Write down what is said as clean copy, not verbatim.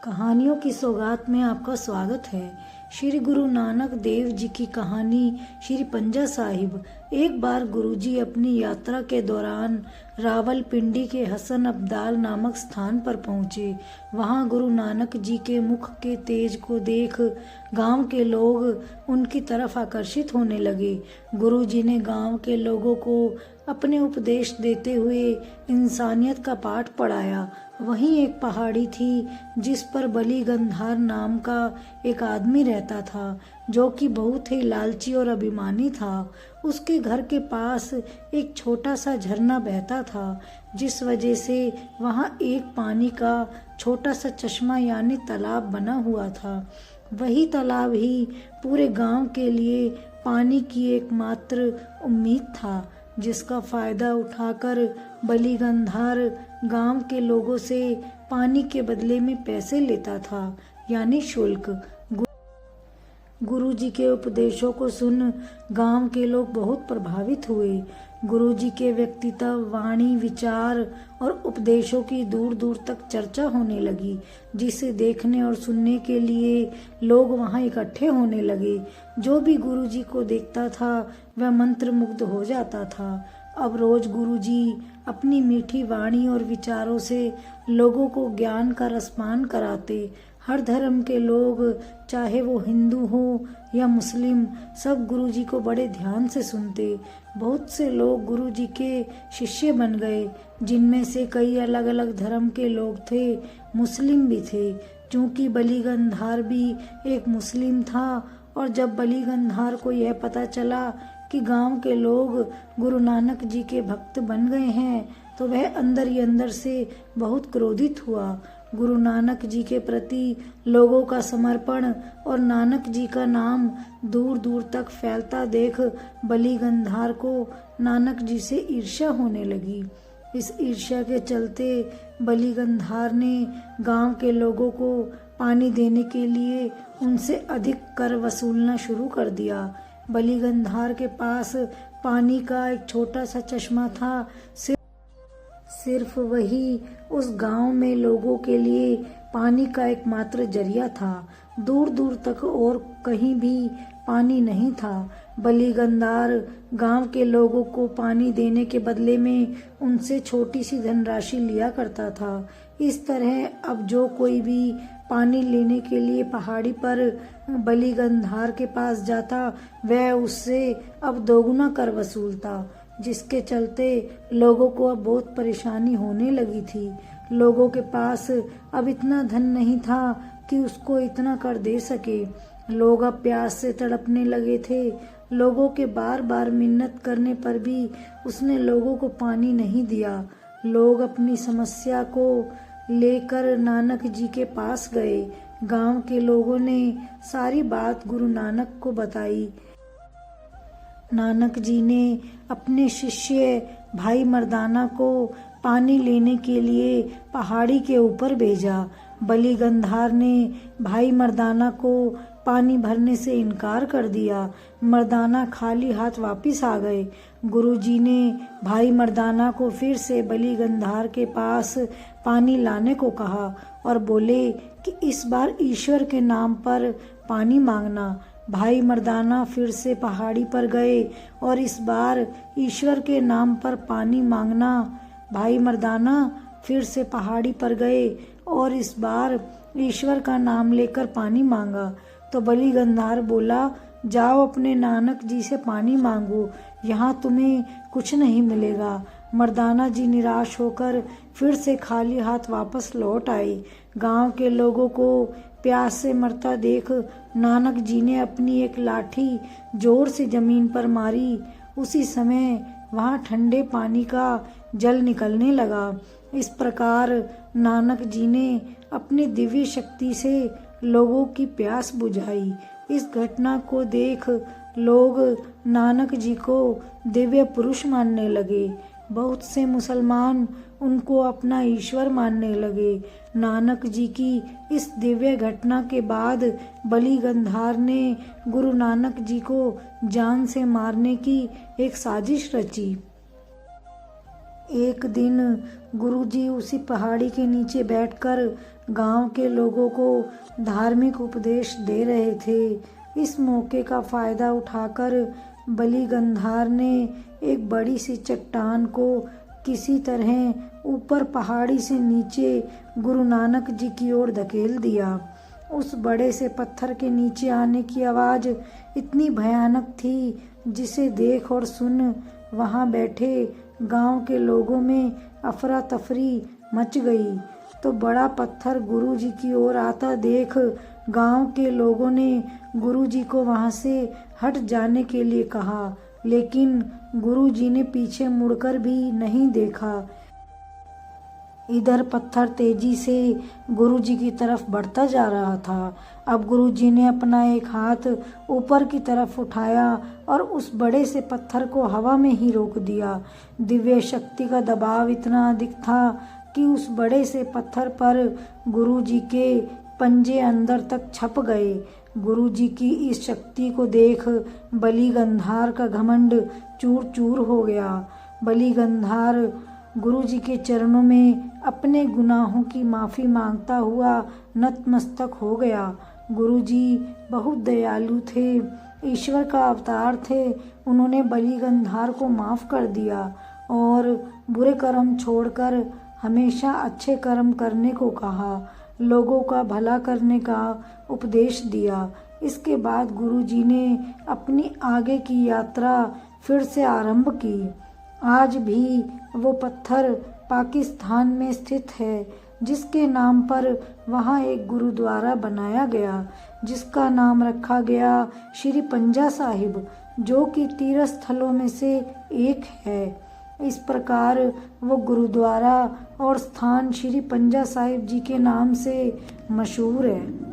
कहानियों की सौगात में आपका स्वागत है। श्री गुरु नानक देव जी की कहानी श्री पंजा साहिब। एक बार गुरुजी अपनी यात्रा के दौरान रावलपिंडी के हसन अब्दाल नामक स्थान पर पहुँचे। वहाँ गुरु नानक जी के मुख के तेज को देख गांव के लोग उनकी तरफ आकर्षित होने लगे। गुरुजी ने गांव के लोगों को अपने उपदेश देते हुए इंसानियत का पाठ पढ़ाया। वहीं एक पहाड़ी थी जिस पर बली गंधार नाम का एक आदमी रहता था, जो कि बहुत ही लालची और अभिमानी था। उसके घर के पास एक छोटा सा झरना बहता था, जिस वजह से वहाँ एक पानी का छोटा सा चश्मा यानी तालाब बना हुआ था। वही तालाब ही पूरे गांव के लिए पानी की एकमात्र उम्मीद था, जिसका फायदा उठाकर बली गंधार गांव के लोगों से पानी के बदले में पैसे लेता था, यानी शुल्क। गुरुजी के उपदेशों को सुन गांव के लोग बहुत प्रभावित हुए। गुरुजी के व्यक्तित्व, वाणी, विचार और उपदेशों की दूर दूर तक चर्चा होने लगी, जिसे देखने और सुनने के लिए लोग वहां इकट्ठे होने लगे। जो भी गुरुजी को देखता था वह मंत्रमुग्ध हो जाता था। अब रोज गुरुजी अपनी मीठी वाणी और विचारों से लोगों को ज्ञान का रसपान कराते। हर धर्म के लोग, चाहे वो हिंदू हो या मुस्लिम, सब गुरुजी को बड़े ध्यान से सुनते। बहुत से लोग गुरुजी के शिष्य बन गए, जिनमें से कई अलग अलग धर्म के लोग थे, मुस्लिम भी थे। क्योंकि बली गंधार भी एक मुस्लिम था, और जब बली गंधार को यह पता चला कि गांव के लोग गुरु नानक जी के भक्त बन गए हैं, तो वह अंदर ही अंदर से बहुत क्रोधित हुआ। गुरु नानक जी के प्रति लोगों का समर्पण और नानक जी का नाम दूर दूर तक फैलता देख बली गंधार को नानक जी से ईर्ष्या होने लगी। इस ईर्ष्या के चलते बली गंधार ने गांव के लोगों को पानी देने के लिए उनसे अधिक कर वसूलना शुरू कर दिया। बली गंधार के पास पानी का एक छोटा सा चश्मा था। सिर्फ वही उस गांव में लोगों के लिए पानी का एकमात्र जरिया था। दूर दूर तक और कहीं भी पानी नहीं था। बली गंधार गांव के लोगों को पानी देने के बदले में उनसे छोटी सी धनराशि लिया करता था। इस तरह अब जो कोई भी पानी लेने के लिए पहाड़ी पर बली गंधार के पास जाता, वह उससे अब दोगुना कर वसूलता, जिसके चलते लोगों को अब बहुत परेशानी होने लगी थी। लोगों के पास अब इतना धन नहीं था कि उसको इतना कर दे सके। लोग अब प्यास से तड़पने लगे थे। लोगों के बार बार मिन्नत करने पर भी उसने लोगों को पानी नहीं दिया। लोग अपनी समस्या को लेकर नानक जी के पास गए। गांव के लोगों ने सारी बात गुरु नानक को बताई। नानक जी ने अपने शिष्य भाई मर्दाना को पानी लेने के लिए पहाड़ी के ऊपर भेजा। बली गंधार ने भाई मर्दाना को पानी भरने से इनकार कर दिया। मर्दाना खाली हाथ वापस आ गए। गुरुजी ने भाई मर्दाना को फिर से बली गंधार के पास पानी लाने को कहा और बोले कि इस बार ईश्वर के नाम पर पानी मांगना। भाई मर्दाना फिर से पहाड़ी पर गए और इस बार ईश्वर के नाम पर पानी मांगना। भाई मर्दाना फिर से पहाड़ी पर गए और इस बार ईश्वर का नाम लेकर पानी मांगा। तो बली गंधार बोला, जाओ अपने नानक जी से पानी मांगो, यहाँ तुम्हें कुछ नहीं मिलेगा। मर्दाना जी निराश होकर फिर से खाली हाथ वापस लौट आए। गांव के लोगों को प्यास से मरता देख नानक जी ने अपनी एक लाठी जोर से जमीन पर मारी। उसी समय वहां ठंडे पानी का जल निकलने लगा। इस प्रकार नानक जी ने अपनी दिव्य शक्ति से लोगों की प्यास बुझाई। इस घटना को देख लोग नानक जी को दिव्य पुरुष मानने लगे। बहुत से मुसलमान उनको अपना ईश्वर मानने लगे। नानक जी की इस दिव्य घटना के बाद बली गंधार ने गुरु नानक जी को जान से मारने की एक साजिश रची। एक दिन गुरुजी उसी पहाड़ी के नीचे बैठकर गांव के लोगों को धार्मिक उपदेश दे रहे थे। इस मौके का फायदा उठाकर बलि गंधार ने एक बड़ी सी चट्टान को किसी तरह ऊपर पहाड़ी से नीचे गुरु नानक जी की ओर धकेल दिया। उस बड़े से पत्थर के नीचे आने की आवाज़ इतनी भयानक थी जिसे देख और सुन वहां बैठे गांव के लोगों में अफरा तफरी मच गई। तो बड़ा पत्थर गुरु जी की ओर आता देख गांव के लोगों ने गुरु जी को वहां से हट जाने के लिए कहा, लेकिन गुरु जी ने पीछे मुड़कर भी नहीं देखा। इधर पत्थर तेजी से गुरु जी की तरफ बढ़ता जा रहा था। अब गुरु जी ने अपना एक हाथ ऊपर की तरफ उठाया और उस बड़े से पत्थर को हवा में ही रोक दिया। दिव्य शक्ति का दबाव इतना अधिक था कि उस बड़े से पत्थर पर गुरु जी के पंजे अंदर तक छप गए। गुरु जी की इस शक्ति को देख बलि गंधार का घमंड चूर चूर हो गया। बलि गंधार गुरु जी के चरणों में अपने गुनाहों की माफ़ी मांगता हुआ नतमस्तक हो गया। गुरु जी बहुत दयालु थे, ईश्वर का अवतार थे। उन्होंने बलि गंधार को माफ़ कर दिया और बुरे कर्म छोड़कर हमेशा अच्छे कर्म करने को कहा, लोगों का भला करने का उपदेश दिया। इसके बाद गुरु जी ने अपनी आगे की यात्रा फिर से आरंभ की। आज भी वो पत्थर पाकिस्तान में स्थित है, जिसके नाम पर वहाँ एक गुरुद्वारा बनाया गया, जिसका नाम रखा गया श्री पंजा साहिब, जो कि तीर्थ स्थलों में से एक है। इस प्रकार वो गुरुद्वारा और स्थान श्री पंजा साहिब जी के नाम से मशहूर है।